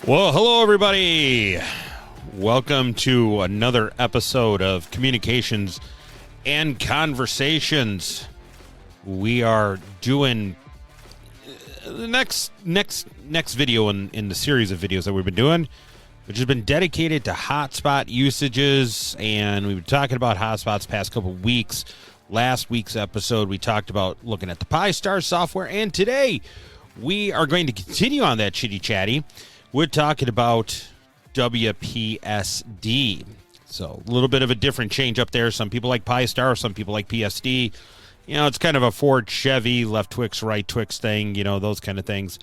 Well, hello, everybody. Welcome to another episode of Communications and Conversations. We are doing the next video in the series of videos that we've been doing, which has been dedicated to hotspot usages, and we've been talking about hotspots past couple of weeks. Last week's episode, we talked about looking at the Pi-Star software, and today we are going to continue on that chitty-chatty. We're talking about WPSD. So a little bit of a different change up there. Some people like Pi-Star, some people like PSD. You know, it's kind of a Ford Chevy, left Twix, right Twix thing, you know, those kind of things.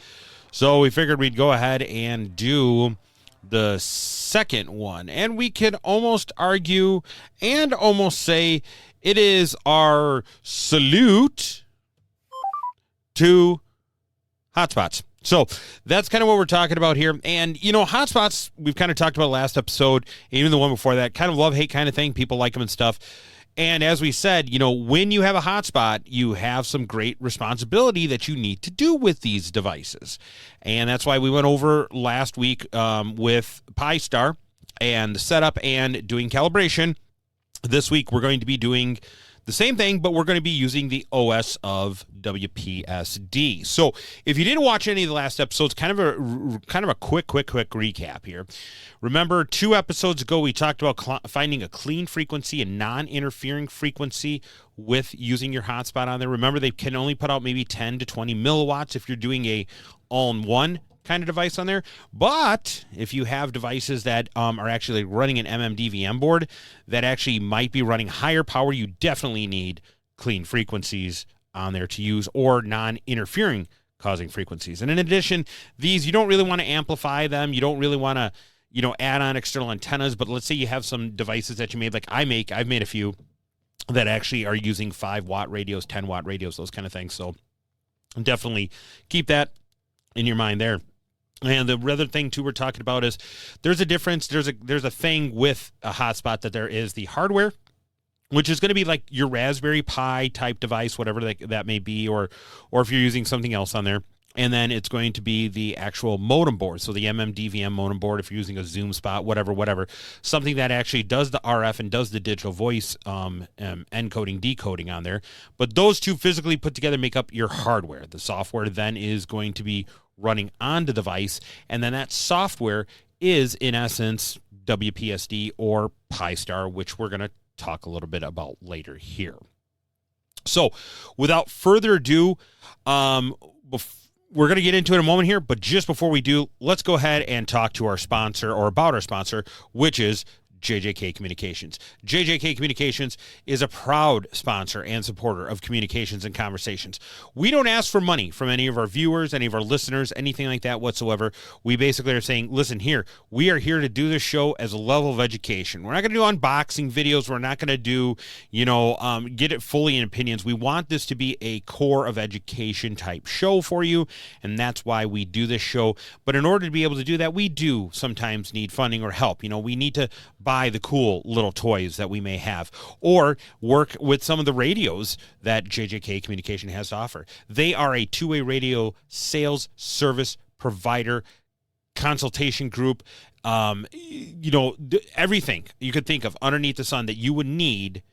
So we figured we'd go ahead and do the second one. And we can almost argue and almost say it is our salute to hotspots. So that's kind of what we're talking about here. And, you know, hotspots, we've kind of talked about last episode, even the one before that, kind of love-hate kind of thing. People like them and stuff. And as we said, you know, when you have a hotspot, you have some great responsibility that you need to do with these devices. And that's why we went over last week with Pi-Star and the setup and doing calibration. This week, we're going to be doing the same thing, but we're going to be using the OS of WPSD. So if you didn't watch any of the last episodes, kind of a quick recap here. Remember, 2 episodes ago, we talked about finding a clean frequency and non-interfering frequency with using your hotspot on there. Remember, they can only put out maybe 10 to 20 milliwatts if you're doing a all-in-one kind of device on there. But if you have devices that are actually running an MMDVM board that actually might be running higher power, you definitely need clean frequencies on there to use, or non-interfering causing frequencies. And in addition, these, you don't really want to amplify them. You don't really want to, you know, add on external antennas. But let's say you have some devices that you made, like I've made a few that actually are using 5-watt radios, 10-watt radios, those kind of things. So definitely keep that in your mind there. And the other thing, too, we're talking about is there's a difference. There's a thing with a hotspot that there is the hardware, which is going to be like your Raspberry Pi type device, whatever that may be, or if you're using something else on there. And then it's going to be the actual modem board. So the MMDVM modem board, if you're using a Zoom spot, whatever, something that actually does the RF and does the digital voice encoding, decoding on there. But those two physically put together make up your hardware. The software then is going to be running on the device, and then that software is, in essence, WPSD or Pi-Star, which we're going to talk a little bit about later here. So without further ado, we're going to get into it in a moment here, but just before we do, let's go ahead and talk to our sponsor, or about our sponsor, which is JJK Communications. JJK Communications is a proud sponsor and supporter of Communications and Conversations. We don't ask for money from any of our viewers, any of our listeners, anything like that whatsoever. We basically are saying, listen here, we are here to do this show as a level of education. We're not going to do unboxing videos. We're not going to do, get it fully in opinions. We want this to be a core of education type show for you, and that's why we do this show. But in order to be able to do that, we do sometimes need funding or help. You know, we need to buy the cool little toys that we may have, or work with some of the radios that JJK Communication has to offer. They are a two-way radio sales service provider, consultation group, everything you could think of underneath the sun that you would need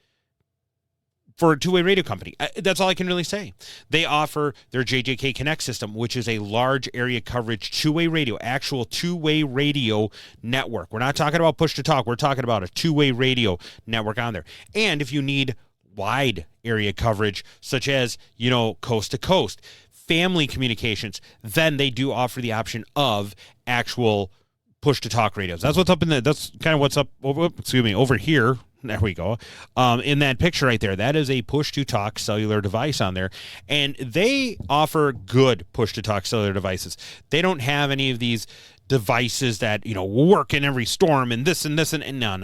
for a two-way radio company. That's all I can really say. They offer their JJK Connect system, which is a large area coverage two-way radio, actual two-way radio network. We're not talking about push-to-talk. We're talking about a two-way radio network on there. And if you need wide area coverage, such as, coast to coast, family communications, then they do offer the option of actual push-to-talk radios. That's kind of what's up over here. There we go. In that picture right there, that is a push-to-talk cellular device on there. And they offer good push-to-talk cellular devices. They don't have any of these devices that, work in every storm and this and this and no.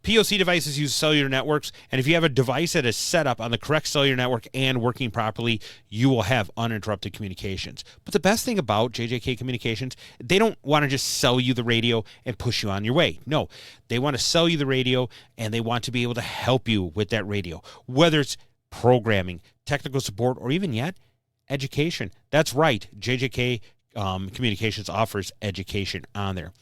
POC devices use cellular networks, and if you have a device that is set up on the correct cellular network and working properly, you will have uninterrupted communications. But the best thing about JJK Communications, they don't want to just sell you the radio and push you on your way. No, they want to sell you the radio, and they want to be able to help you with that radio, whether it's programming, technical support, or even yet education. That's right. JJK Communications offers education on there.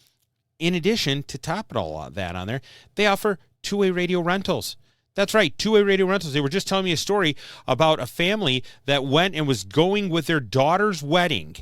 In addition, to top it all that on there, they offer two-way radio rentals. That's right, two-way radio rentals. They were just telling me a story about a family that went and was going with their daughter's wedding,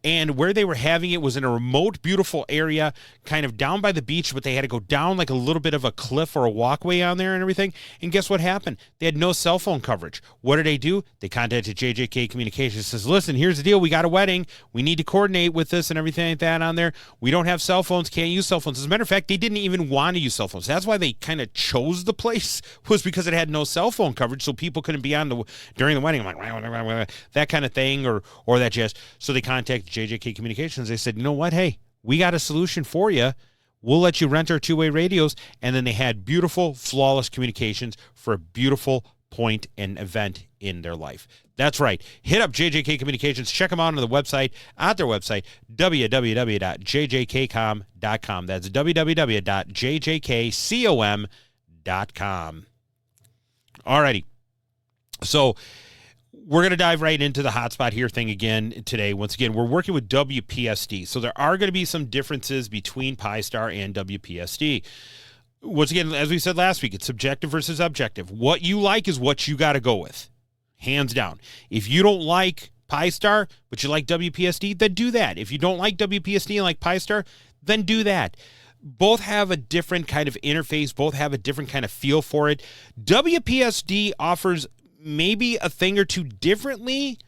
and where they were having it was in a remote, beautiful area, kind of down by the beach, but they had to go down like a little bit of a cliff or a walkway on there and everything. And guess what happened? They had no cell phone coverage. What did they do? They contacted JJK Communications. Says, listen, here's the deal. We got a wedding. We need to coordinate with this and everything like that on there. We don't have cell phones. Can't use cell phones. As a matter of fact, they didn't even want to use cell phones. That's why they kind of chose the place, was because it had no cell phone coverage, so people couldn't be on during the wedding. I'm like, that kind of thing or that jazz. So they contacted JJK Communications. They said, you know what? Hey, we got a solution for you. We'll let you rent our two-way radios. And then they had beautiful, flawless communications for a beautiful point and event in their life. That's right. Hit up JJK Communications. Check them out on the website, at their website, www.jjkcom.com. That's www.jjkcom.com. All righty. So we're going to dive right into the hotspot here thing again today. Once again, we're working with WPSD. So there are going to be some differences between Pi-Star and WPSD. Once again, as we said last week, it's subjective versus objective. What you like is what you got to go with, hands down. If you don't like Pi-Star, but you like WPSD, then do that. If you don't like WPSD and like Pi-Star, then do that. Both have a different kind of interface. Both have a different kind of feel for it. WPSD offers maybe a thing or two differently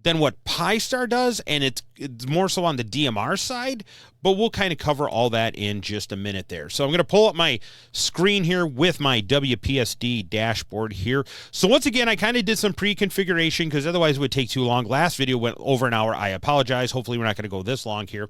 than what Pi-Star does, and it's more so on the DMR side, but we'll kind of cover all that in just a minute there. So I'm going to pull up my screen here with my WPSD dashboard here. So once again, I kind of did some pre-configuration because otherwise it would take too long. Last video went over an hour. I apologize. Hopefully we're not going to go this long here.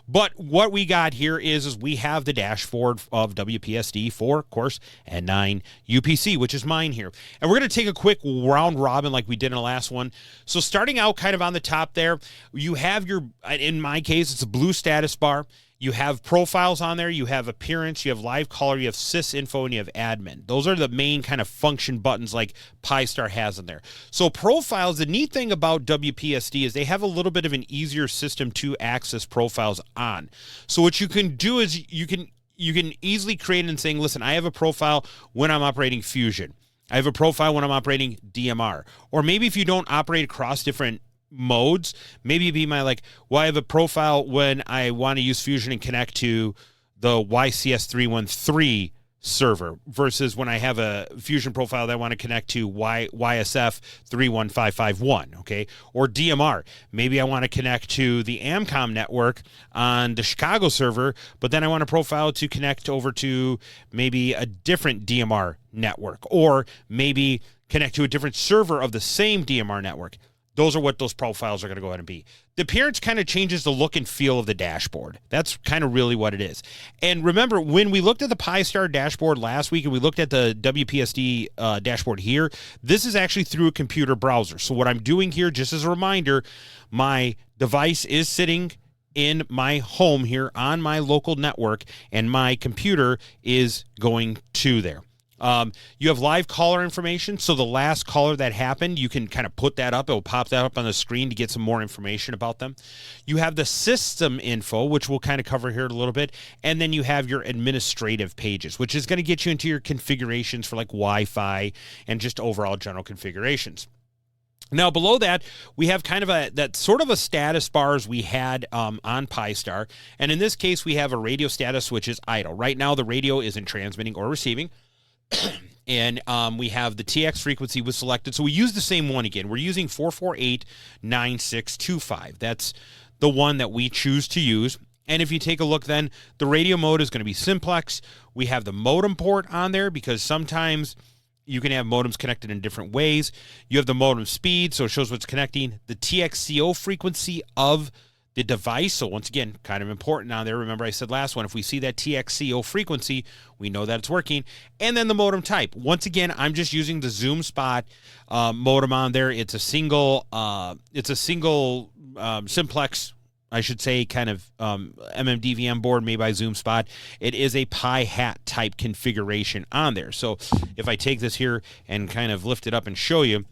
But what we got here is we have the dashboard of WPSD for, of course, N9 UPC, which is mine here. And we're going to take a quick round robin like we did in the last one. So starting out kind of on the top there, you have your, in my case, it's a blue status bar. You have profiles on there, you have appearance, you have live caller, you have sysinfo, and you have admin. Those are the main kind of function buttons like Pi-Star has in there. So profiles, the neat thing about WPSD is they have a little bit of an easier system to access profiles on. So what you can do is you can easily create and saying, listen, I have a profile when I'm operating Fusion. I have a profile when I'm operating DMR. Or maybe if you don't operate across different modes, maybe it'd be my well, I have a profile when I want to use Fusion and connect to the YCS313 server versus when I have a Fusion profile that I want to connect to YSF 31551, okay? Or DMR. Maybe I want to connect to the Amcom network on the Chicago server, but then I want a profile to connect over to maybe a different DMR network, or maybe connect to a different server of the same DMR network. Those are what those profiles are going to go ahead and be. The appearance kind of changes the look and feel of the dashboard. That's kind of really what it is. And remember, when we looked at the Pi-Star dashboard last week and we looked at the WPSD dashboard here, this is actually through a computer browser. So what I'm doing here, just as a reminder, my device is sitting in my home here on my local network, and my computer is going to there. You have live caller information, so the last caller that happened, you can kind of put that up. It will pop that up on the screen to get some more information about them. You have the system info, which we'll kind of cover here a little bit, and then you have your administrative pages, which is going to get you into your configurations for like Wi-Fi and just overall general configurations. Now, below that, we have kind of that sort of a status bar as we had on Pi-Star, and in this case, we have a radio status, which is idle. Right now, the radio isn't transmitting or receiving. And we have the TX frequency was selected. So we use the same one again. We're using 4489625. That's the one that we choose to use. And if you take a look then, the radio mode is going to be simplex. We have the modem port on there because sometimes you can have modems connected in different ways. You have the modem speed, so it shows what's connecting. The TXCO frequency of the device, so once again, kind of important on there. Remember I said last one, if we see that TXCO frequency, we know that it's working. And then the modem type. Once again, I'm just using the Zoom Spot modem on there. It's a single simplex, I should say, kind of MMDVM board made by Zoom Spot. It is a Pi Hat type configuration on there. So if I take this here and kind of lift it up and show you,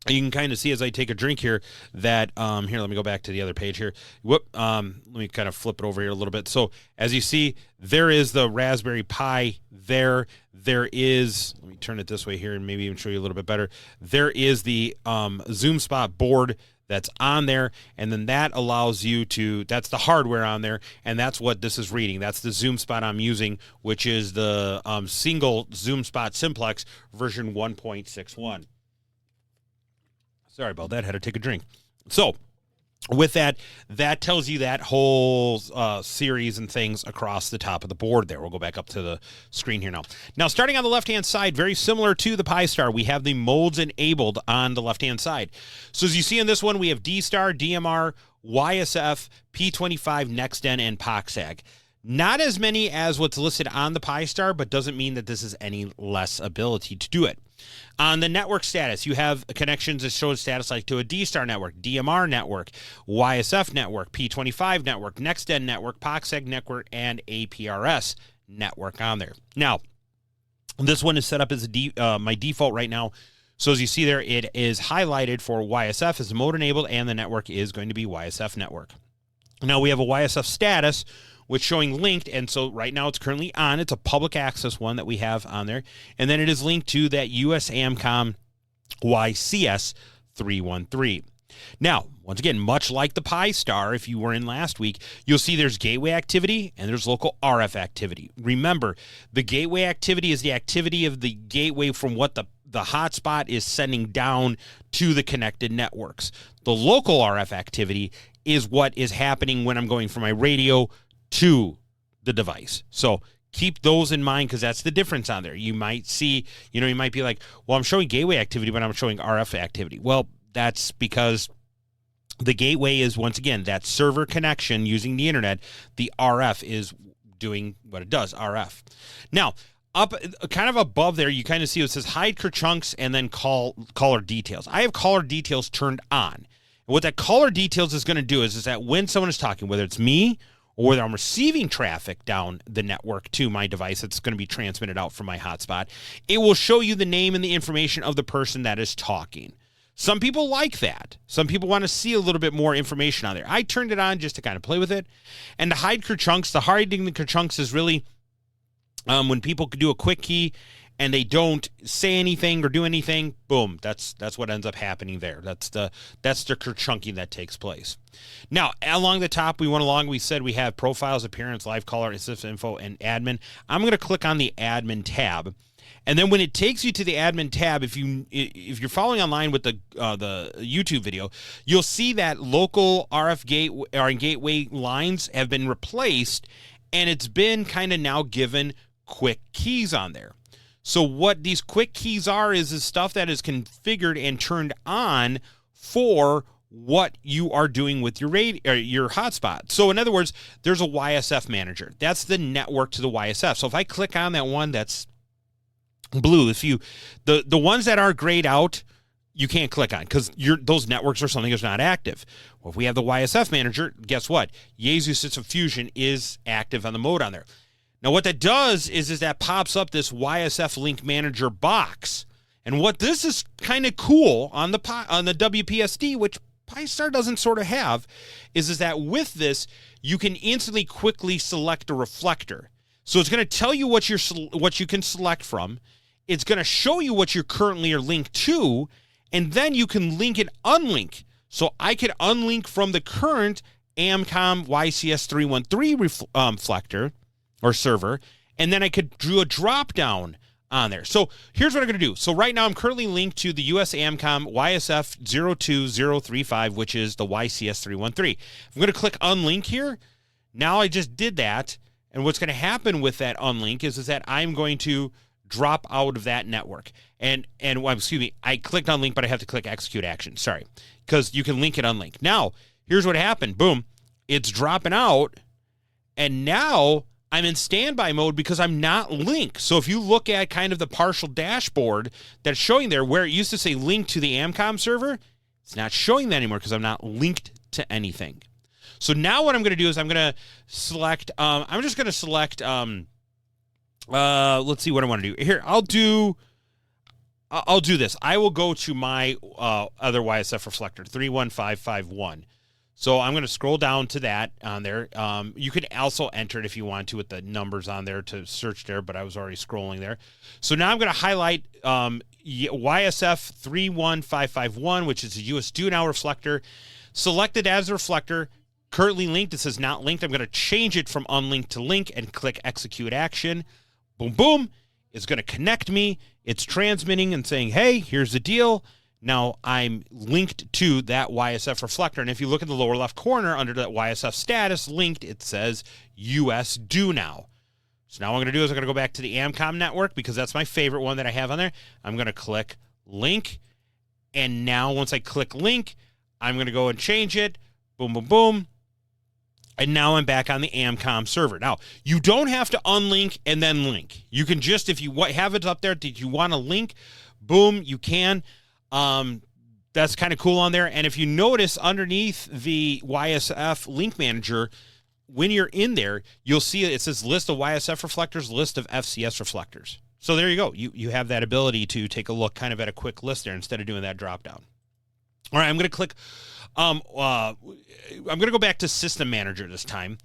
You can kind of see as I take a drink here that, here, let me go back to the other page here. Let me kind of flip it over here a little bit. So as you see, there is the Raspberry Pi there. There is, let me turn it this way here and maybe even show you a little bit better. There is the Zoom Spot board that's on there, and then that allows you to, that's the hardware on there, and that's what this is reading. That's the Zoom Spot I'm using, which is the single Zoom Spot Simplex version 1.61. Sorry about that. Had to take a drink. So with that, that tells you that whole series and things across the top of the board there. We'll go back up to the screen here now. Now, starting on the left-hand side, very similar to the Pi Star, we have the modes enabled on the left-hand side. So as you see in this one, we have D-Star, DMR, YSF, P25, NextDen, and POXAG. Not as many as what's listed on the Pi Star, but doesn't mean that this is any less ability to do it. On the network status, you have connections that show status like to a D-Star network, DMR network, YSF network, P25 network, NextDen network, POXAG network, and APRS network on there. Now, this one is set up as my default right now. So as you see there, it is highlighted for YSF as mode enabled, and the network is going to be YSF network. Now we have a YSF status, which showing linked, and so right now it's currently on. It's a public access one that we have on there, and then it is linked to that US AMCOM YCS 313. Now, once again, much like the Pi Star, if you were in last week, you'll see there's gateway activity and there's local RF activity. Remember, the gateway activity is the activity of the gateway from what the hotspot is sending down to the connected networks. The local RF activity is what is happening when I'm going from my radio to the device. So keep those in mind, because that's the difference on there. You might see, you might be like, well, I'm showing gateway activity, but I'm showing RF activity. Well, that's because the gateway is, once again, that server connection using the internet. The RF is doing what it does, RF. Now, up kind of above there, you kind of see it says hide chunks and then caller details. I have caller details turned on. And what that caller details is going to do is that when someone is talking, whether it's me or whether I'm receiving traffic down the network to my device that's going to be transmitted out from my hotspot, it will show you the name and the information of the person that is talking. Some people like that. Some people want to see a little bit more information on there. I turned it on just to kind of play with it. And to hide chunks, the hiding the chunks is really when people do a quick key and they don't say anything or do anything, boom, that's what ends up happening there. That's the chunking that takes place. Now, along the top, we said we have profiles, appearance, live caller, assist info, and admin. I'm going to click on the admin tab. And then when it takes you to the admin tab, if you're following online with the YouTube video, you'll see that local RF gateway lines have been replaced, and it's been kind of now given quick keys on there. So what these quick keys are is stuff that is configured and turned on for what you are doing with your your hotspot. So in other words, there's a YSF manager. That's the network to the YSF. So if I click on that one that's blue, the ones that are grayed out, you can't click on because those networks or something is not active. Well, if we have the YSF manager, guess what? Yaesu System Fusion is active on the mode on there. Now, what that does is that pops up this YSF Link Manager box. And what this is kind of cool on the WPSD, which Pi Star doesn't sort of have, is that with this, you can instantly quickly select a reflector. So it's going to tell you what you can select from. It's going to show you what you currently are linked to, and then you can link and unlink. So I could unlink from the current AMCOM YCS 313 reflector or server, and then I could do a drop down on there. So here's what I'm going to do. So right now I'm currently linked to the US AMCOM YSF 02035, which is the YCS 313. I'm going to click unlink here. Now I just did that, and what's going to happen with that unlink is that I'm going to drop out of that network. And excuse me, I clicked unlink, but I have to click execute action. Sorry, because you can link and unlink. Now, here's what happened. Boom, it's dropping out, and now I'm in standby mode because I'm not linked. So if you look at kind of the partial dashboard that's showing there where it used to say link to the AMCOM server, it's not showing that anymore because I'm not linked to anything. So now what I'm going to do is I'm going to select, let's see what I want to do. Here, I'll do this. I will go to my other YSF reflector, 31551. So I'm going to scroll down to that on there. You can also enter it if you want to with the numbers on there to search there, but I was already scrolling there. So now I'm going to highlight YSF 31551, which is a US do now reflector. Selected as a reflector, currently linked. It says not linked. I'm going to change it from unlinked to link and click execute action. Boom, boom. It's going to connect me. It's transmitting and saying, hey, here's the deal. Now I'm linked to that YSF reflector. And if you look at the lower left corner under that YSF status linked, it says US do now. So now what I'm going to do is I'm going to go back to the AMCOM network because that's my favorite one that I have on there. I'm going to click link. And now once I click link, I'm going to go and change it. Boom, boom, boom. And now I'm back on the AMCOM server. Now, you don't have to unlink and then link. You can just, if you have it up there, did you want to link, boom, you can. That's kind of cool on there. And if you notice underneath the YSF link manager, when you're in there, you'll see it says list of YSF reflectors, list of FCS reflectors. So there you go. You have that ability to take a look kind of at a quick list there instead of doing that drop down. All right, I'm going to click. I'm going to go back to System Manager this time.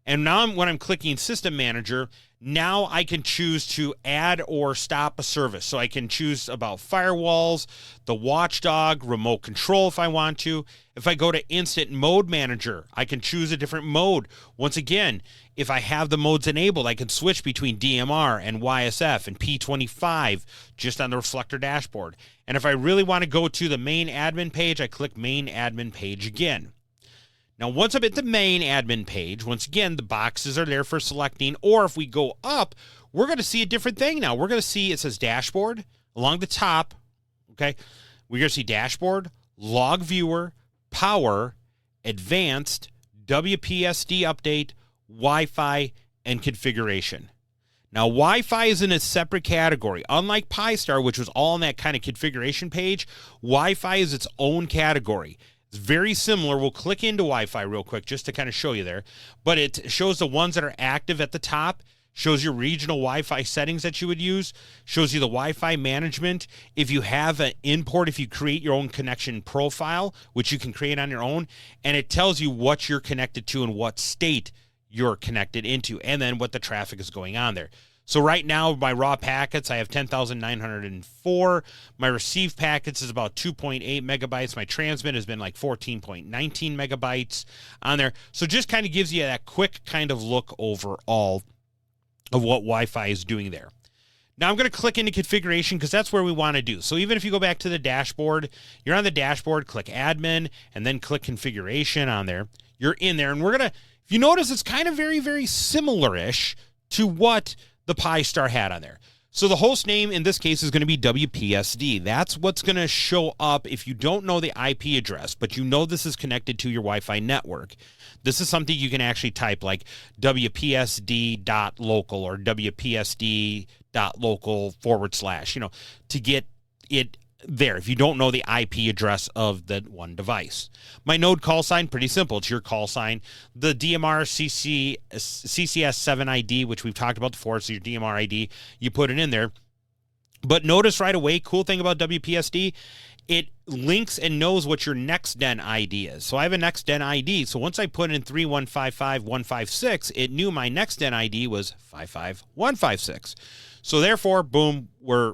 And now when I'm clicking System Manager, now I can choose to add or stop a service. So I can choose about firewalls, the watchdog, remote control if I want to. If I go to Instant Mode Manager, I can choose a different mode. Once again, if I have the modes enabled, I can switch between DMR and YSF and P25 just on the reflector dashboard. And if I really want to go to the main admin page, I click main admin page again. Now, once I'm at the main admin page, once again, the boxes are there for selecting. Or if we go up, we're going to see a different thing now. We're going to see, it says dashboard along the top. Okay. We're going to see dashboard, log viewer, power, advanced, WPSD update, Wi-Fi, and configuration. Now, Wi-Fi is in a separate category. Unlike Pi-Star, which was all on that kind of configuration page, Wi-Fi is its own category. It's very similar. We'll click into Wi-Fi real quick just to kind of show you there. But it shows the ones that are active at the top, shows your regional Wi-Fi settings that you would use, shows you the Wi-Fi management. If you have an import, if you create your own connection profile, which you can create on your own, and it tells you what you're connected to and what state you're connected into, and then what the traffic is going on there. So right now, my raw packets, I have 10,904. My received packets is about 2.8 megabytes. My transmit has been like 14.19 megabytes on there. So just kind of gives you that quick kind of look overall of what Wi-Fi is doing there. Now I'm going to click into configuration because that's where we want to do. So even if you go back to the dashboard, you're on the dashboard, click admin, and then click configuration on there. You're in there, and we're going to, if you notice, it's kind of very, very similar-ish to what the Pi-Star had on there. So the host name in this case is going to be WPSD. That's what's going to show up if you don't know the IP address, but you know this is connected to your Wi-Fi network. This is something you can actually type like WPSD.local or WPSD.local/, to get it there if you don't know the IP address of the one device. My node call sign, pretty simple. It's your call sign. The DMR CCS7 ID, which we've talked about before, so your DMR ID, you put it in there. But notice right away, cool thing about WPSD, it links and knows what your next den ID is. So I have a next den ID. So once I put in 3155156, it knew my next den ID was 55156. So therefore, boom, we're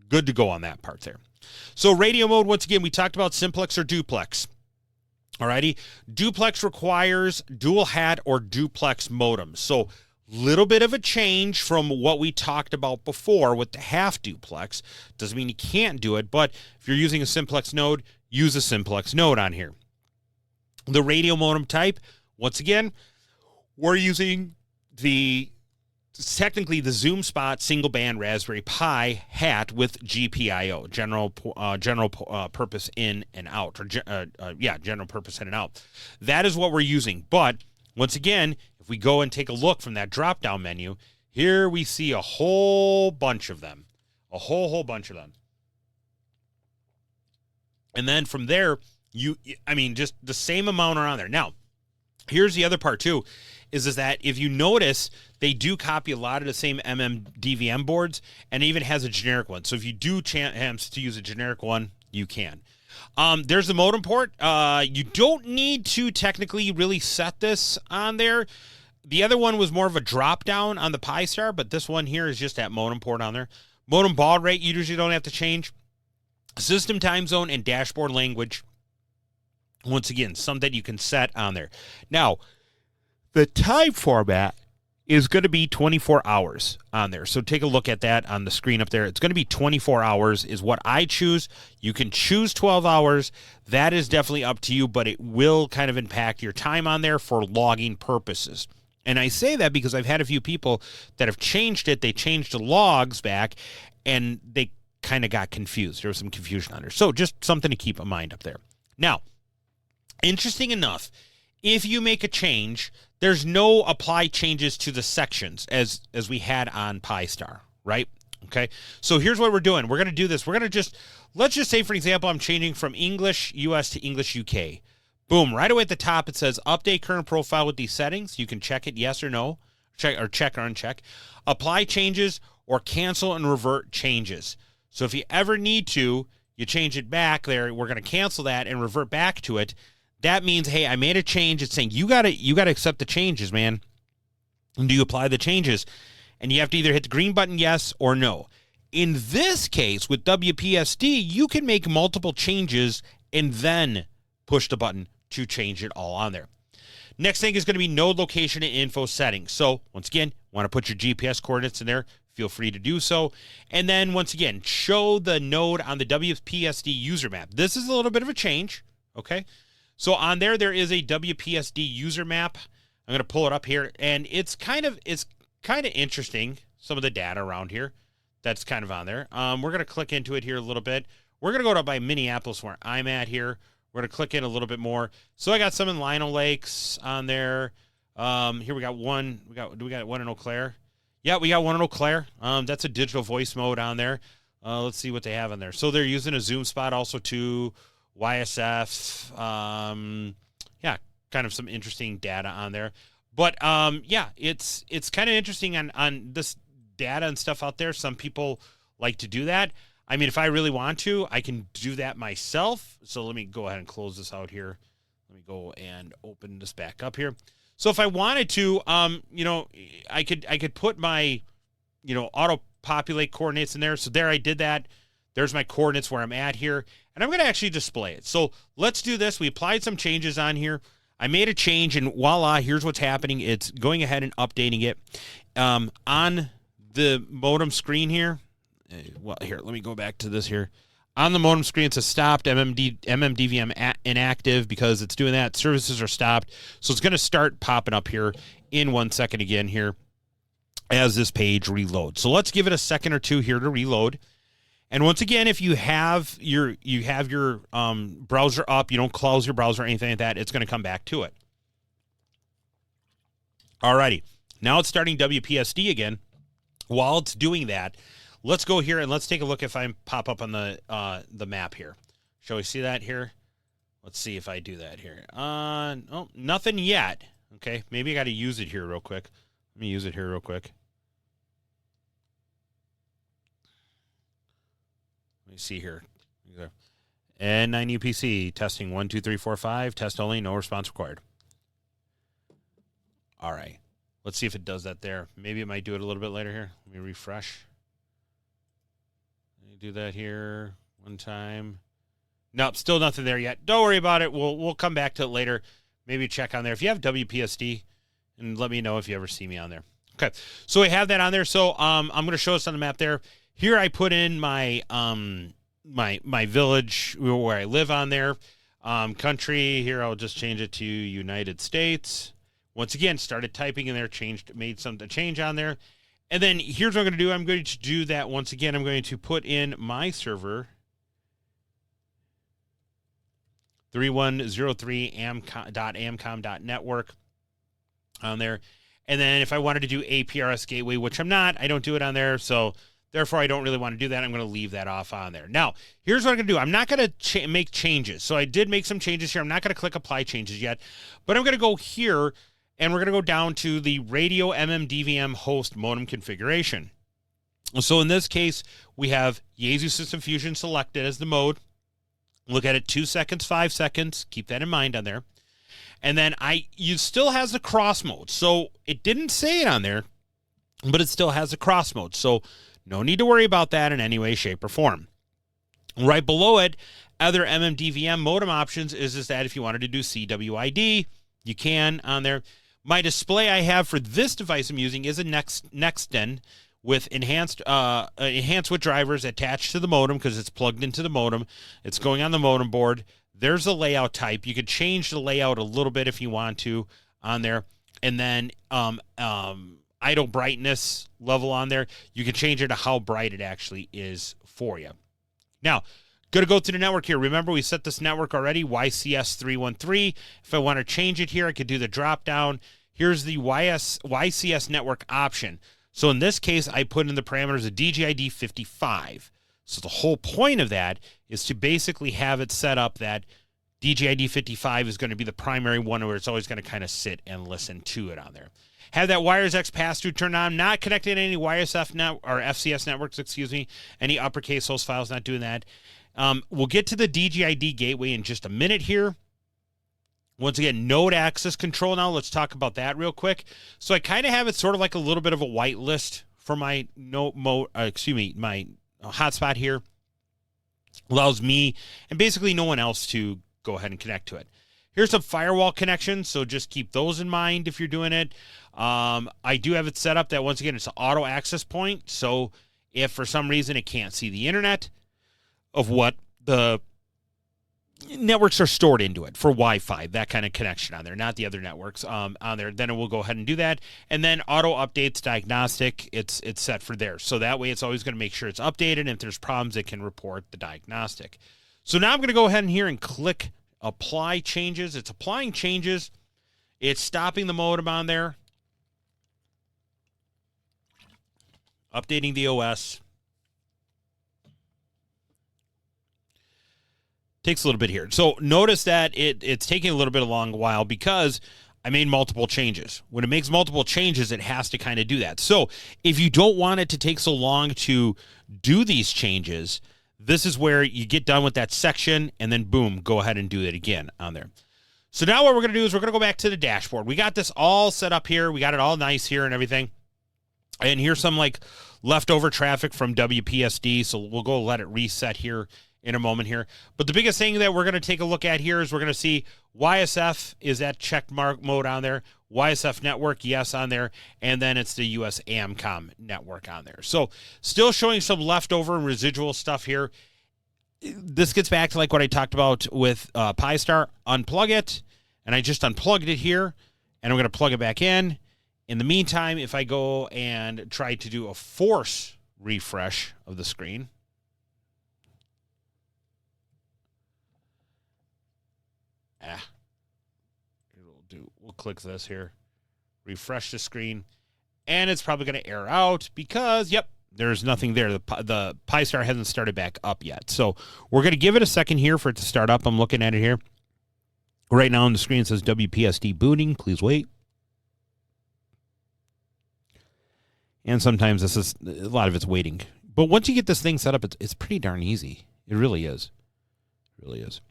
good to go on that part there. So radio mode, once again, we talked about simplex or duplex. Alrighty. Duplex requires dual hat or duplex modem. So little bit of a change from what we talked about before with the half duplex. Doesn't mean you can't do it, but if you're using a simplex node, use a simplex node on here. The radio modem type, once again, we're using technically the Zoom Spot single band Raspberry Pi hat with GPIO, general purpose in and out, or general purpose in and out. That is what we're using. But once again, if we go and take a look from that drop down menu, here we see a whole bunch of them, a whole bunch of them. And then from there, just the same amount are on there. Now, here's the other part too. is that if you notice, they do copy a lot of the same DVM boards, and it even has a generic one. So if you do chance to use a generic one, you can. There's the modem port. You don't need to technically really set this on there. The other one was more of a drop down on the Pi-Star, but this one here is just that modem port on there. Modem baud rate, you usually don't have to change. System time zone and dashboard language. Once again, something that you can set on there. Now, the time format is going to be 24 hours on there. So take a look at that on the screen up there. It's going to be 24 hours is what I choose. You can choose 12 hours. That is definitely up to you, but it will kind of impact your time on there for logging purposes. And I say that because I've had a few people that have changed it. They changed the logs back, and they kind of got confused. There was some confusion on there. So just something to keep in mind up there. Now, interesting enough, if you make a change, there's no apply changes to the sections as we had on Pi-Star, right? Okay, so here's what we're doing. We're going to do this. We're going to let's just say, for example, I'm changing from English US to English UK. Boom, right away at the top, it says update current profile with these settings. You can check it, yes or no, check or uncheck. Apply changes or cancel and revert changes. So if you ever need to, you change it back there. We're going to cancel that and revert back to it. That means, hey, I made a change. It's saying you got to accept the changes, man. And do you apply the changes? And you have to either hit the green button, yes or no. In this case, with WPSD, you can make multiple changes and then push the button to change it all on there. Next thing is going to be node location and info settings. So once again, want to put your GPS coordinates in there, feel free to do so. And then once again, show the node on the WPSD user map. This is a little bit of a change, okay? So on there is a WPSD user map. I'm going to pull it up here, and it's kind of interesting, some of the data around here that's kind of on there. We're going to click into it here a little bit. We're going to go to by Minneapolis where I'm at here. We're going to click in a little bit more. So I got some in Lino Lakes on there. Here we got one. Do we got one in Eau Claire? Yeah, we got one in Eau Claire. That's a digital voice mode on there. Let's see what they have on there. So they're using a Zoom spot also too. YSF. Yeah, kind of some interesting data on there. But yeah, it's kind of interesting on this data and stuff out there. Some people like to do that. I mean, if I really want to, I can do that myself. So let me go ahead and close this out here. Let me go and open this back up here. So if I wanted to, I could put my, auto populate coordinates in there. So there I did that. There's my coordinates where I'm at here. And I'm going to actually display it. So let's do this. We applied some changes on here. I made a change, and voila, here's what's happening. It's going ahead and updating it. On the modem screen here, well, here, let me go back to this here. On the modem screen, it says stopped, MMDVM inactive because it's doing that. Services are stopped. So it's going to start popping up here in 1 second again here as this page reloads. So let's give it a second or two here to reload. And once again, if you have your browser up, you don't close your browser or anything like that, it's going to come back to it. Alrighty, now it's starting WPSD again. While it's doing that, let's go here and let's take a look if I pop up on the map here. Shall we see that here? Let's see if I do that here. Oh, nothing yet. Okay, maybe I got to use it here real quick. Let me use it here real quick. Let me see here. N9 UPC testing 1 2 3 4 5 test only, no response required. All right, let's see if it does that there. Maybe it might do it a little bit later here. Let me refresh. Let me do that here one time. Nope, still nothing there yet. Don't worry about it. We'll come back to it later. Maybe check on there if you have WPSD, and let me know if you ever see me on there. Okay, so we have that on there. So I'm going to show us on the map there. Here I put in my my village where I live on there. Country, here I'll just change it to United States. Once again, started typing in there, made some change on there. And then here's what I'm going to do. I'm going to do that once again. I'm going to put in my server 3103.amcom.network on there. And then if I wanted to do APRS gateway, which I'm not, I don't do it on there. So therefore, I don't really want to do that. I'm going to leave that off on there. Now, here's what I'm going to do. I'm not going to make changes. So I did make some changes here. I'm not going to click apply changes yet, but I'm going to go here and we're going to go down to the radio MMDVM host modem configuration. So in this case, we have Yaesu System Fusion selected as the mode. Look at it, 2 seconds, 5 seconds. Keep that in mind on there. And then you still has the cross mode. So it didn't say it on there, but it still has a cross mode. So no need to worry about that in any way, shape, or form. Right below it, other MMDVM modem options is that if you wanted to do CWID, you can on there. My display I have for this device I'm using is a Nextgen with enhanced with drivers attached to the modem because it's plugged into the modem. It's going on the modem board. There's a layout type. You could change the layout a little bit if you want to on there. And then idle brightness level on there, you can change it to how bright it actually is for you. Now, going to go to the network here. Remember, we set this network already, YCS313. If I want to change it here, I could do the drop down. Here's the YCS network option. So in this case, I put in the parameters of DGID 55. So the whole point of that is to basically have it set up that DGID 55 is going to be the primary one where it's always going to kind of sit and listen to it on there. Have that WiresX pass-through turned on, not connected to any WireSF or FCS networks, any uppercase host files, not doing that. We'll get to the DGID gateway in just a minute here. Once again, node access control now. Let's talk about that real quick. So I kind of have it sort of like a little bit of a whitelist for my my hotspot here. Allows me and basically no one else to go ahead and connect to it. Here's some firewall connections, so just keep those in mind if you're doing it. I do have it set up that once again it's an auto access point. So if for some reason it can't see the internet of what the networks are stored into it for Wi-Fi, that kind of connection on there, not the other networks on there, then it will go ahead and do that. And then auto updates diagnostic, it's set for there. So that way it's always going to make sure it's updated, and if there's problems, it can report the diagnostic. So now I'm going to go ahead and here and click apply changes. It's applying changes. It's stopping the modem on there. Updating the OS. Takes a little bit here. So notice that it's taking a little bit of a long while because I made multiple changes. When it makes multiple changes, it has to kind of do that. So if you don't want it to take so long to do these changes, this is where you get done with that section and then boom, go ahead and do it again on there. So now what we're going to do is we're going to go back to the dashboard. We got this all set up here. We got it all nice here and everything. And here's some like leftover traffic from WPSD. So we'll go let it reset here in a moment here. But the biggest thing that we're going to take a look at here is we're going to see YSF is that check mark mode on there. YSF network, yes, on there. And then it's the US AMCOM network on there. So still showing some leftover and residual stuff here. This gets back to like what I talked about with Pi-Star. Unplug it. And I just unplugged it here. And I'm going to plug it back in. In the meantime, if I go and try to do a force refresh of the screen, we'll click this here, refresh the screen, and it's probably going to error out because, yep, there's nothing there. The Pi-Star hasn't started back up yet. So we're going to give it a second here for it to start up. I'm looking at it here. Right now on the screen it says WPSD booting. Please wait. And sometimes this is a lot of it's waiting. But once you get this thing set up, it's pretty darn easy. It really is. It really is.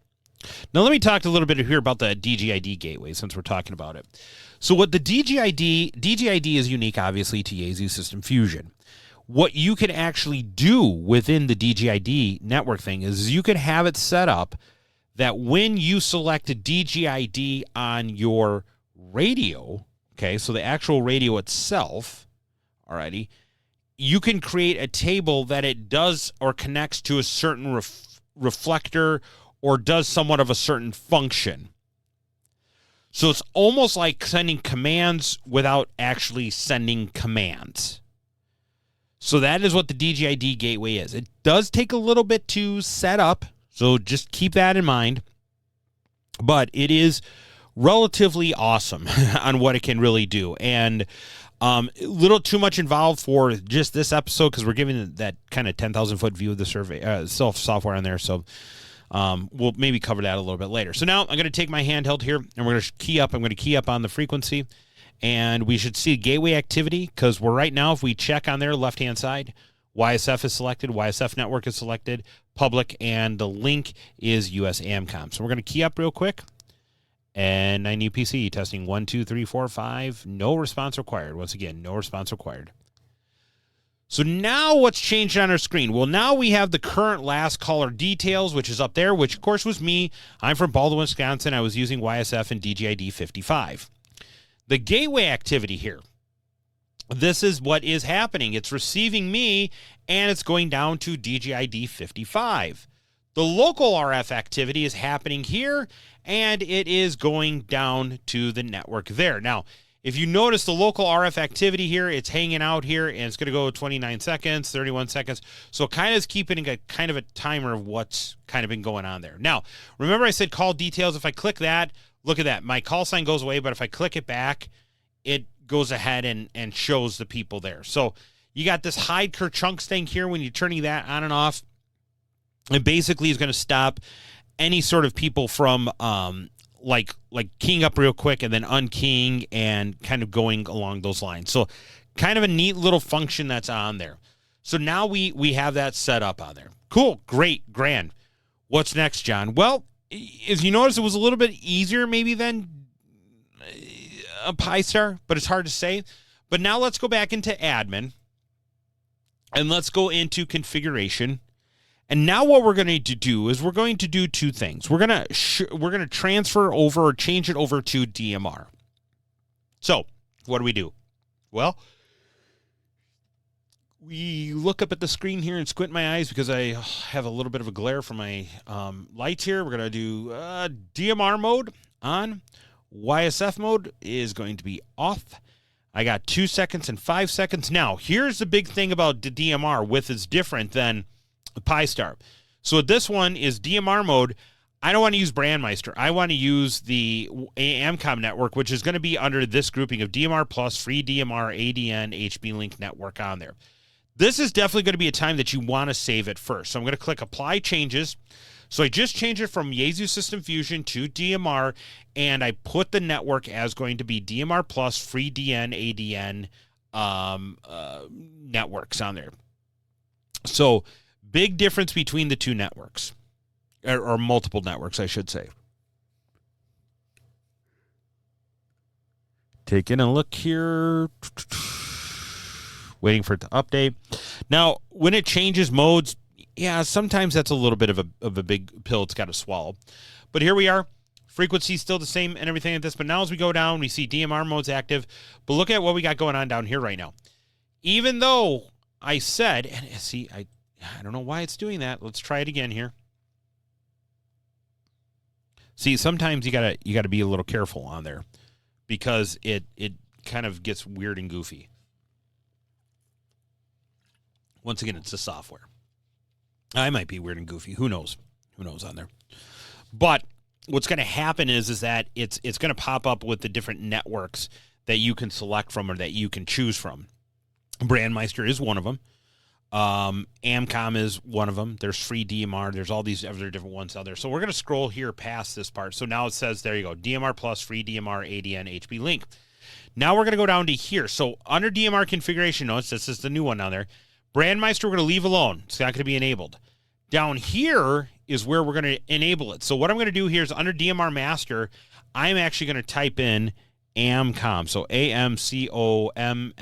Now, let me talk a little bit here about the DGID gateway since we're talking about it. So what the DGID is unique, obviously, to Yaesu System Fusion. What you can actually do within the DGID network thing is you can have it set up that when you select a DGID on your radio, okay, so the actual radio itself, alrighty, you can create a table that it does or connects to a certain reflector or does somewhat of a certain function. So it's almost like sending commands without actually sending commands. So that is what the DGID gateway is. It does take a little bit to set up, so just keep that in mind. But it is relatively awesome on what it can really do. And a little too much involved for just this episode because we're giving that kind of 10,000-foot view of the survey software on there. So we'll maybe cover that a little bit later. So now I'm going to take my handheld here, and we're going to key up. I'm going to key up on the frequency. And we should see gateway activity because we're right now, if we check on there, left-hand side, YSF is selected, YSF network is selected, public, and the link is US AMCOM. So we're going to key up real quick. And 9 UPC testing 1, 2, 3, 4, 5. No response required. Once again, no response required. So now what's changed on our screen? Well, now we have the current last caller details, which is up there, which of course was me. I'm from Baldwin, Wisconsin. I was using YSF and DGID 55. The gateway activity here. This is what is happening. It's receiving me, and it's going down to DGID 55. The local RF activity is happening here, and it is going down to the network there. Now, if you notice the local RF activity here, it's hanging out here, and it's going to go 29 seconds, 31 seconds. So it kind of is keeping a kind of a timer of what's kind of been going on there. Now, remember I said call details. If I click that, look at that. My call sign goes away, but if I click it back, it goes ahead and shows the people there. So you got this hide chunks thing here when you're turning that on and off. It basically is going to stop any sort of people from like keying up real quick and then unkeying and kind of going along those lines. So kind of a neat little function that's on there. So now we have that set up on there. Cool, great, grand. What's next, John? Well, as you notice, it was a little bit easier maybe than a Pi-Star, but it's hard to say. But now let's go back into admin and let's go into configuration. And now what we're going to do is we're going to do two things. We're going to transfer over or change it over to DMR. So what do? Well, we look up at the screen here and squint my eyes because I have a little bit of a glare from my lights here. We're going to do DMR mode on. YSF mode is going to be off. I got 2 seconds and 5 seconds. Now, here's the big thing about the DMR with is different than the Pi-Star. So this one is DMR mode. I don't want to use Brandmeister. I want to use the AMCOM network, which is going to be under this grouping of DMR plus, free DMR, ADN, HB-Link network on there. This is definitely going to be a time that you want to save it first. So I'm going to click Apply Changes. So I just changed it from Yaesu System Fusion to DMR, and I put the network as going to be DMR plus, free DN, ADN networks on there. So big difference between the two networks, or multiple networks, I should say. Taking a look here. Waiting for it to update. Now, when it changes modes, yeah, sometimes that's a little bit of a big pill it's got to swallow. But here we are. Frequency still the same and everything like this. But now as we go down, we see DMR mode's active. But look at what we got going on down here right now. Even though I said, and see, I don't know why it's doing that. Let's try it again here. See, sometimes you gotta be a little careful on there because it kind of gets weird and goofy. Once again, it's the software. I might be weird and goofy. Who knows? Who knows on there? But what's going to happen is that it's going to pop up with the different networks that you can select from or that you can choose from. Brandmeister is one of them. AMCOM is one of them. There's free DMR. There's all these other different ones out there. So we're going to scroll here past this part. So now it says, there you go, DMR plus, free DMR, ADN, HB Link. Now we're going to go down to here. So under DMR configuration notes, this is the new one down there. Brandmeister, we're going to leave alone. It's not going to be enabled. Down here is where we're going to enable it. So what I'm going to do here is under DMR master, I'm actually going to type in AMCOM. So AMCOMM.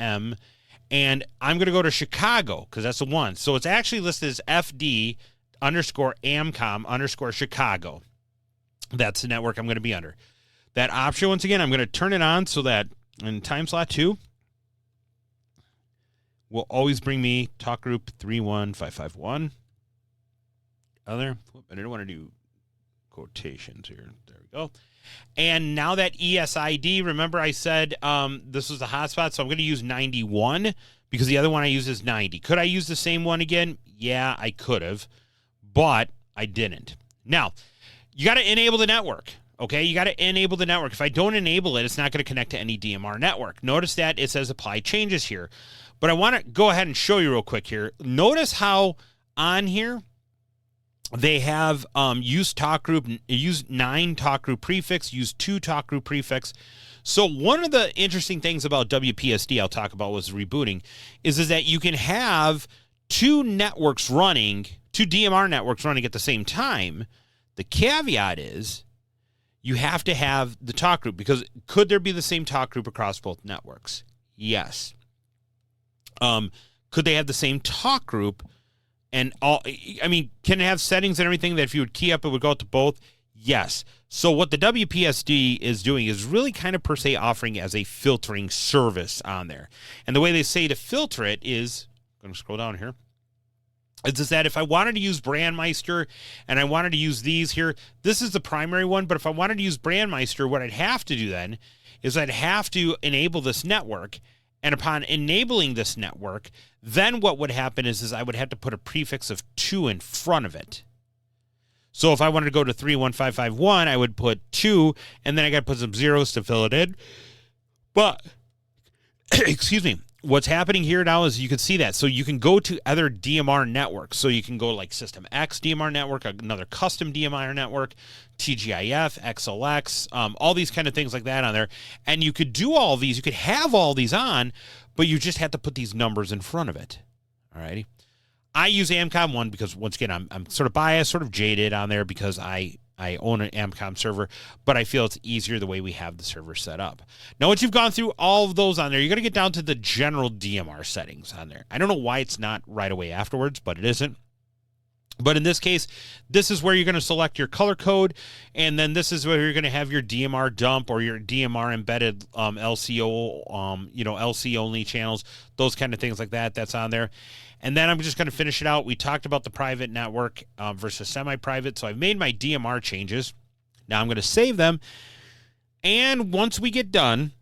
And I'm going to go to Chicago because that's the one. So it's actually listed as FD underscore AMCOM underscore Chicago. That's the network I'm going to be under. That option, once again, I'm going to turn it on so that in time slot 2, will always bring me talk group 31551. Other, I didn't want to do quotations here. There we go. And now that ESID, remember I said this was the hotspot, so I'm going to use 91 because the other one I use is 90. Could I use the same one again? Yeah, I could have, but I didn't. Now, you got to enable the network. Okay, you got to enable the network. If I don't enable it, it's not going to connect to any DMR network. Notice that it says apply changes here. But I want to go ahead and show you real quick here. Notice how on here, They have use talk group, use 9 talk group prefix, use 2 talk group prefix. So one of the interesting things about WPSD I'll talk about was rebooting is that you can have 2 networks running, 2 DMR networks running at the same time. The caveat is you have to have the talk group, because could there be the same talk group across both networks? Yes. Could they have the same talk group? And all, I mean, can it have settings and everything that if you would key up, it would go out to both? Yes. So what the WPSD is doing is really kind of per se offering as a filtering service on there. And the way they say to filter it is, I'm going to scroll down here, is that if I wanted to use Brandmeister and I wanted to use these here, this is the primary one. But if I wanted to use Brandmeister, what I'd have to do then is I'd have to enable this network. And upon enabling this network, then what would happen is I would have to put a prefix of 2 in front of it. So if I wanted to go to 31551, I would put 2, and then I got to put some zeros to fill it in. But, excuse me, what's happening here now is you can see that. So you can go to other DMR networks. So you can go like System X DMR network, another custom DMR network, TGIF, XLX, all these kind of things like that on there. And you could do all these. You could have all these on, but you just have to put these numbers in front of it. All righty. I use Amcom 1 because, once again, I'm sort of biased, sort of jaded on there because I own an Amcom server, but I feel it's easier the way we have the server set up. Now, once you've gone through all of those on there, you're going to get down to the general DMR settings on there. I don't know why it's not right away afterwards, but it isn't. But in this case, this is where you're going to select your color code, and then this is where you're going to have your DMR dump or your DMR embedded LCO, LC only channels, those kind of things like that. That's on there. And then I'm just going to finish it out. We talked about the private network versus semi-private. So I've made my DMR changes. Now I'm going to save them. And once we get done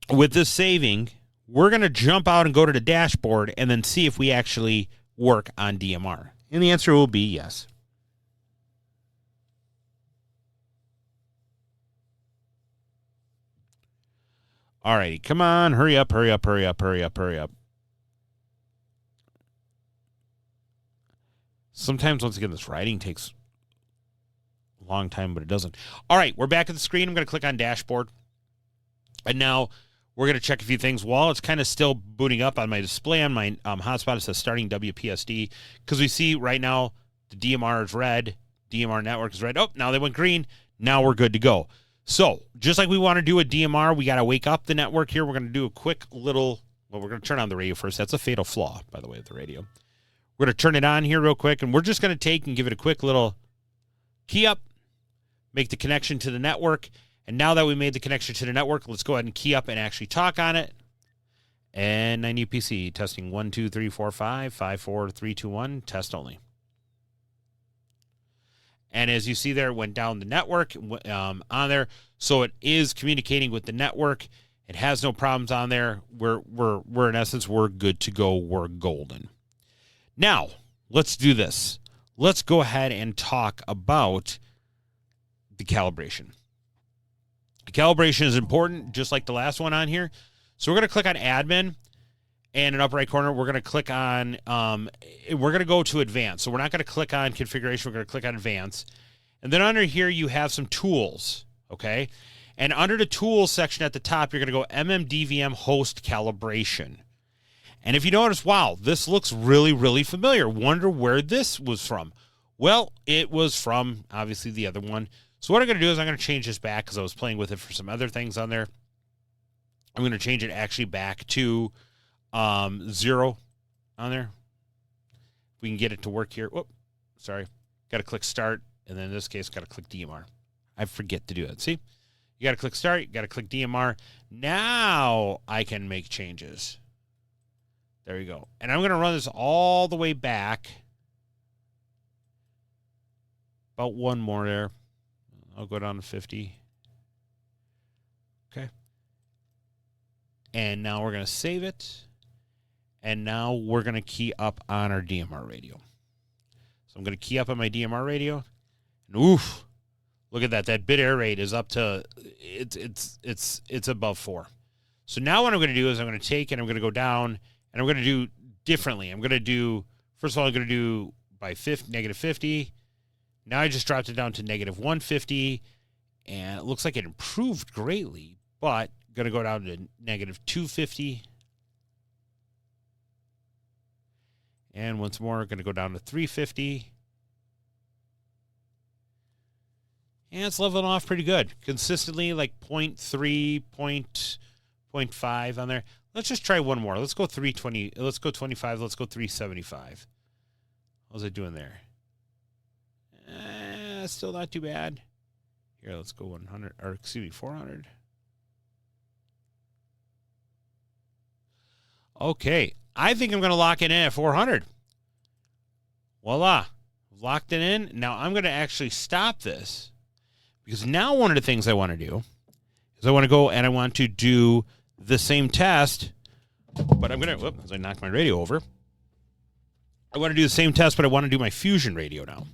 with this saving, we're going to jump out and go to the dashboard and then see if we actually work on DMR. And the answer will be yes. All righty. Come on. Hurry up, hurry up, hurry up, hurry up, hurry up. Sometimes, once again, this writing takes a long time, but it doesn't. All right, we're back at the screen. I'm going to click on dashboard. And now we're going to check a few things. While it's kind of still booting up on my display on my hotspot, it says starting WPSD. Because we see right now the DMR is red. DMR network is red. Oh, now they went green. Now we're good to go. So just like we want to do a DMR, we got to wake up the network here. We're going to do a quick little, well, we're going to turn on the radio first. That's a fatal flaw, by the way, of the radio. We're going to turn it on here real quick, and we're just going to take and give it a quick little key up, make the connection to the network. And now that we made the connection to the network, let's go ahead and key up and actually talk on it. And 9 UPC, testing 1, 2, 3, 4, 5, 5, 4, 3, 2, 1, test only. And as you see there, it went down the network on there. So it is communicating with the network. It has no problems on there. We're in essence, we're good to go. We're golden. Now, let's do this. Let's go ahead and talk about the calibration. The calibration is important, just like the last one on here. So we're going to click on admin, and in the upper right corner, we're going to click on, we're going to go to advanced. So we're not going to click on configuration. We're going to click on advanced. And then under here, you have some tools, okay? And under the tools section at the top, you're going to go MMDVM host calibration. And if you notice, wow, this looks really, really familiar. Wonder where this was from. Well, it was from, obviously, the other one. So what I'm going to do is I'm going to change this back because I was playing with it for some other things on there. I'm going to change it actually back to 0 on there. If we can get it to work here. Whoop, sorry. Got to click start, and then in this case, got to click DMR. I forget to do it. See? You got to click start. You got to click DMR. Now I can make changes. There you go. And I'm going to run this all the way back. About one more there. I'll go down to 50. Okay. And now we're going to save it. And now we're going to key up on our DMR radio. So I'm going to key up on my DMR radio. And oof. Look at that. That bit error rate is up to, it's above 4. So now what I'm going to do is I'm going to take and I'm going to go down. And I'm going to do differently. I'm going to do, first of all, I'm going to do by negative 50. Now I just dropped it down to negative 150, and it looks like it improved greatly, but going to go down to negative 250. And once more, going to go down to 350. And it's leveling off pretty good. Consistently like 0.3, 0.5 on there. Let's just try one more. Let's go 320. Let's go 25. Let's go 375. How's it doing there? Still not too bad. Here, let's go 100, or excuse me, 400. Okay, I think I'm going to lock it in at 400. Voila, locked it in. Now I'm going to actually stop this, because now one of the things I want to do is I want to go and I want to do the same test, but I'm going to, whoop, as I knock my radio over, I want to do the same test, but I want to do my Fusion radio now.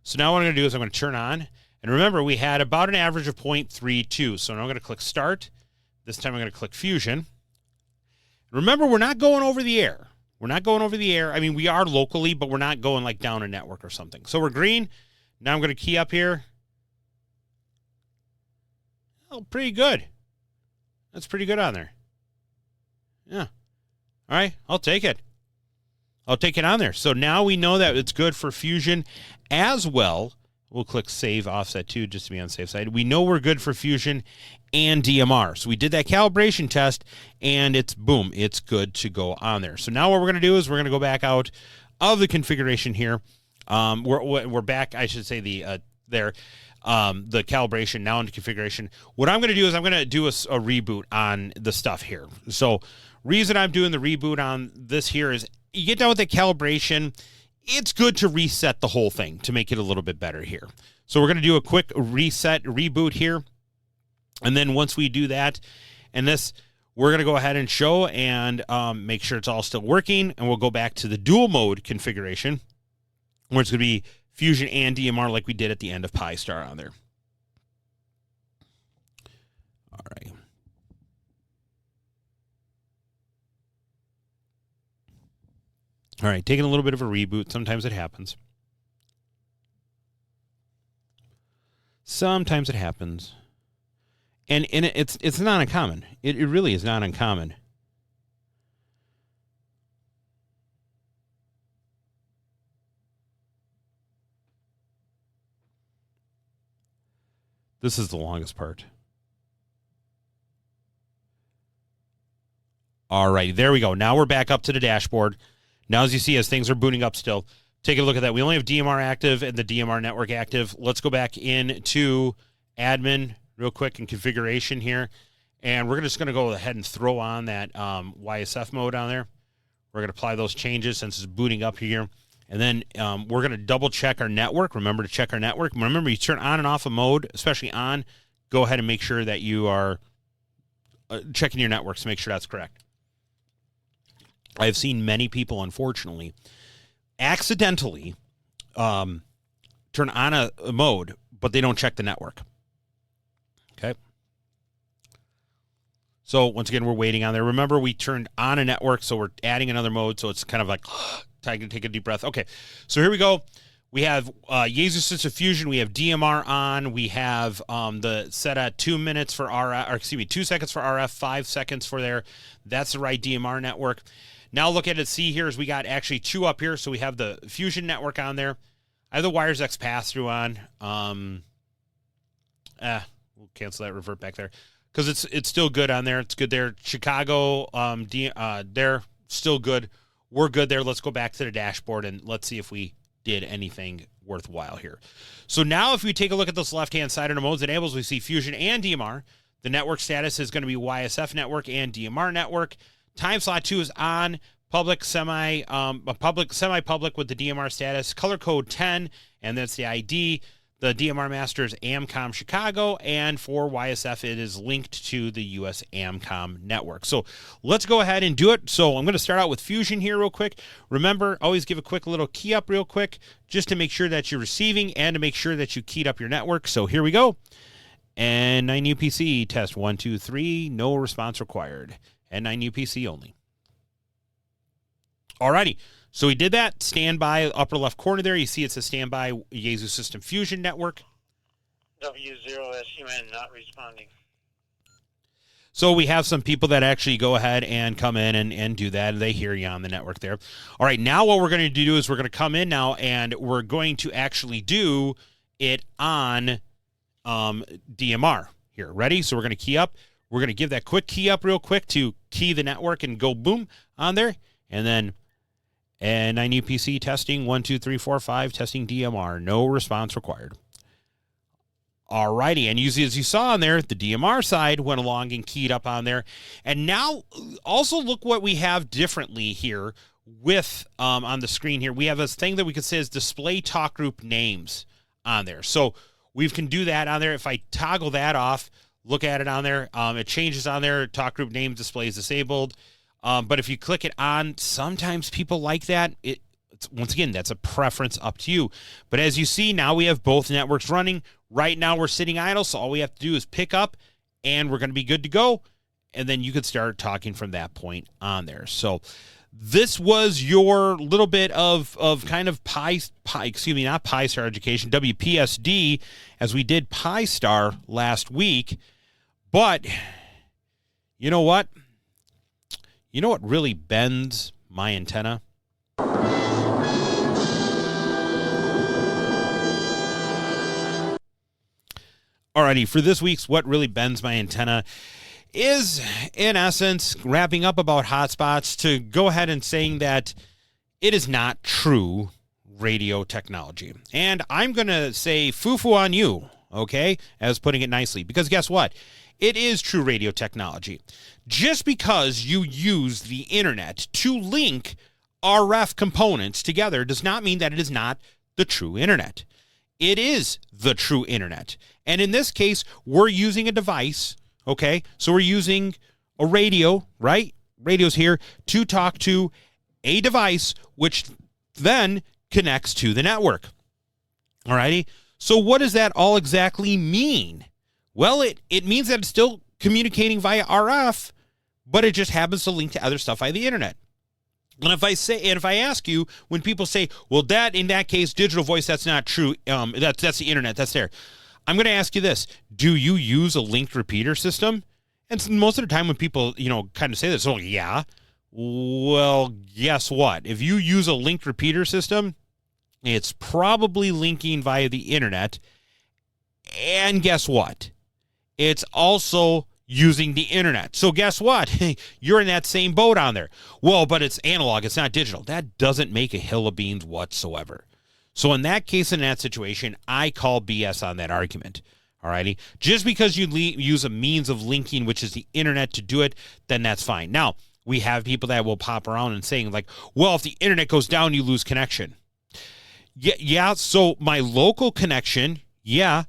So now what I'm going to do is I'm going to turn on, and remember we had about an average of 0.32, so now I'm going to click Start. This time I'm going to click Fusion. Remember, we're not going over the air. We're not going over the air. I mean, we are locally, but we're not going like down a network or something. So we're green. Now I'm going to key up here. Oh, pretty good. That's pretty good on there. Yeah. All right, I'll take it. I'll take it on there. So now we know that it's good for Fusion as well. We'll click Save Offset 2 just to be on the safe side. We know we're good for Fusion and DMR. So we did that calibration test, and it's, boom, it's good to go on there. So now what we're going to do is we're going to go back out of the configuration here. We're back, I should say, the calibration now into configuration. What I'm going to do is I'm going to do a reboot on the stuff here. So reason I'm doing the reboot on this here is you get done with the calibration, it's good to reset the whole thing to make it a little bit better here. So we're going to do a quick reboot here. And then once we do that, and this, we're going to go ahead and show and make sure it's all still working. And we'll go back to the dual mode configuration, where it's going to be Fusion and DMR like we did at the end of Pi-Star on there. All right. All right, taking a little bit of a reboot. Sometimes it happens. Sometimes it happens. And it's not uncommon. It really is not uncommon. This is the longest part. All right, there we go. Now we're back up to the dashboard. Now, as you see, as things are booting up still, take a look at that. We only have DMR active and the DMR network active. Let's go back into admin real quick in configuration here. And we're just going to go ahead and throw on that YSF mode on there. We're going to apply those changes since it's booting up here. And then we're going to double check our network. Remember to check our network. Remember, you turn on and off a mode, especially on. Go ahead and make sure that you are checking your networks to make sure that's correct. I've seen many people, unfortunately, accidentally turn on a mode, but they don't check the network. Okay. So once again, we're waiting on there. Remember, we turned on a network, so we're adding another mode. So it's kind of like take a deep breath. Okay. So here we go. We have Yaesu System Fusion. We have DMR on. We have the set at 2 minutes for RF, or excuse me, 2 seconds for RF, 5 seconds for there. That's the right DMR network. Now look at it, see here is we got actually 2 up here. So we have the Fusion network on there. I have the Wires X pass-through on. We'll cancel that, revert back there. Because it's still good on there. It's good there. Chicago, they're still good. We're good there. Let's go back to the dashboard and let's see if we did anything worthwhile here. So now if we take a look at this left-hand side of the modes enables, we see Fusion and DMR. The network status is going to be YSF network and DMR network. Time slot 2 is on, public, semi-public with the DMR status, color code 10, and that's the ID. The DMR master is Amcom Chicago, and for YSF, it is linked to the US Amcom network. So let's go ahead and do it. So I'm going to start out with Fusion here real quick. Remember, always give a quick little key up real quick, just to make sure that you're receiving and to make sure that you keyed up your network. So here we go. And N9UPC test 1, 2, 3, no response required. N9UPC only. Alrighty, So we did that. Standby, upper left corner there. You see it says standby Yaesu System Fusion Network. W0SUN not responding. So we have some people that actually go ahead and come in and do that. They hear you on the network there. All right, now what we're going to do is we're going to come in now and we're going to actually do it on DMR here. Ready? So we're going to key up. We're going to give that quick key up real quick to key the network and go boom on there. And then and 9 UPC testing 1, 2, 3, 4, 5 testing DMR. No response required. Alrighty, and as you saw on there, the DMR side went along and keyed up on there. And now, also look what we have differently here with on the screen here. We have this thing that we could say is display talk group names on there. So we can do that on there. If I toggle that off, look at it on there. It changes on there. Talk group name display is disabled. But if you click it on, sometimes people like that. Once again, that's a preference up to you. But as you see, now we have both networks running. Right now we're sitting idle, so all we have to do is pick up, and we're going to be good to go. And then you could start talking from that point on there. So this was your little bit of kind of not Pi-Star education, WPSD, as we did Pi-Star last week. But you know what? You know what really bends my antenna? Alrighty, for this week's What Really Bends My Antenna is, in essence, wrapping up about hotspots to go ahead and saying that it is not true radio technology. And I'm going to say foo-foo on you, okay, as putting it nicely, because guess what? It is true radio technology. Just because you use the internet to link RF components together does not mean that it is not the true internet. It is the true internet. And in this case, we're using a device, okay? So we're using a radio, right? Radio's here to talk to a device, which then connects to the network. All righty? So what does that all exactly mean? Well, it means that it's still communicating via RF, but it just happens to link to other stuff via the internet. And if I ask you, when people say, well, in that case, digital voice, that's not true. That's the internet. That's there. I'm going to ask you this. Do you use a linked repeater system? And most of the time when people, kind of say this, oh, yeah. Well, guess what? If you use a linked repeater system, it's probably linking via the internet. And guess what? It's also using the internet. So guess what? You're in that same boat on there. Well, but it's analog. It's not digital. That doesn't make a hill of beans whatsoever. So in that case, in that situation, I call BS on that argument. All righty? Just because you use a means of linking, which is the internet, to do it, then that's fine. Now, we have people that will pop around and saying like, well, if the internet goes down, you lose connection. Yeah, so my local connection, yeah,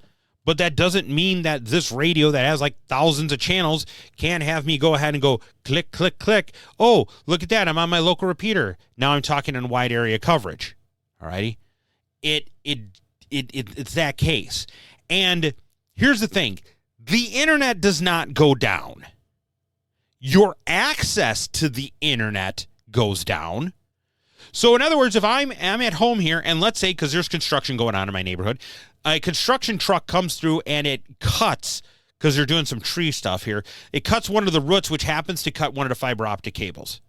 but that doesn't mean that this radio that has like thousands of channels can't have me go ahead and go click, click, click. Oh, look at that. I'm on my local repeater. Now I'm talking in wide area coverage. All righty? It's that case. And here's the thing. The internet does not go down. Your access to the internet goes down. So in other words, if I'm at home here, and let's say, because there's construction going on in my neighborhood, a construction truck comes through and it cuts, because they're doing some tree stuff here, it cuts one of the roots, which happens to cut one of the fiber optic cables.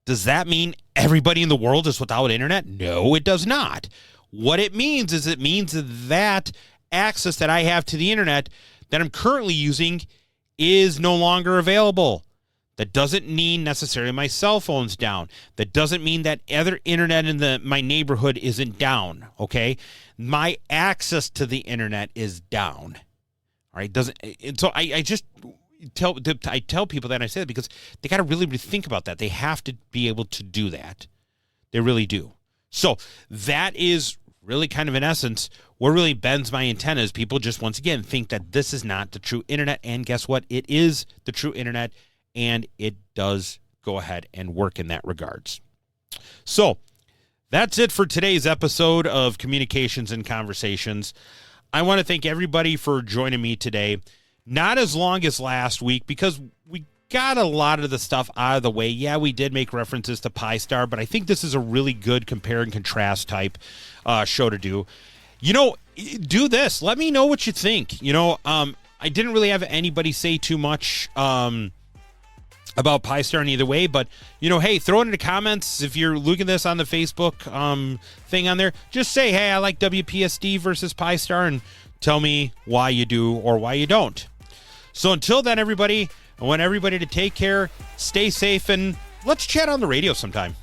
Does that mean everybody in the world is without internet? No, it does not. What it means is that access that I have to the internet that I'm currently using is no longer available. That doesn't mean necessarily my cell phone's down. That doesn't mean that other internet in my neighborhood isn't down, okay? My access to the internet is down. All right? So I just tell people that, and I say that because they got to really think about that. They have to be able to do that. They really do. So that is really kind of in essence what really bends my antenna is people just once again think that this is not the true internet, and guess what? It is the true internet. And it does go ahead and work in that regards. So that's it for today's episode of Communications and Conversations. I want to thank everybody for joining me today. Not as long as last week because we got a lot of the stuff out of the way. Yeah, we did make references to Pi-Star, but I think this is a really good compare and contrast type show to do. Do this. Let me know what you think. I didn't really have anybody say too much about Pi-Star in either way, but hey, throw it in the comments if you're looking at this on the Facebook thing on there. Just say, hey, I like WPSD versus Pi-Star, and tell me why you do or why you don't. So until then, everybody, I want everybody to take care, stay safe, and let's chat on the radio sometime.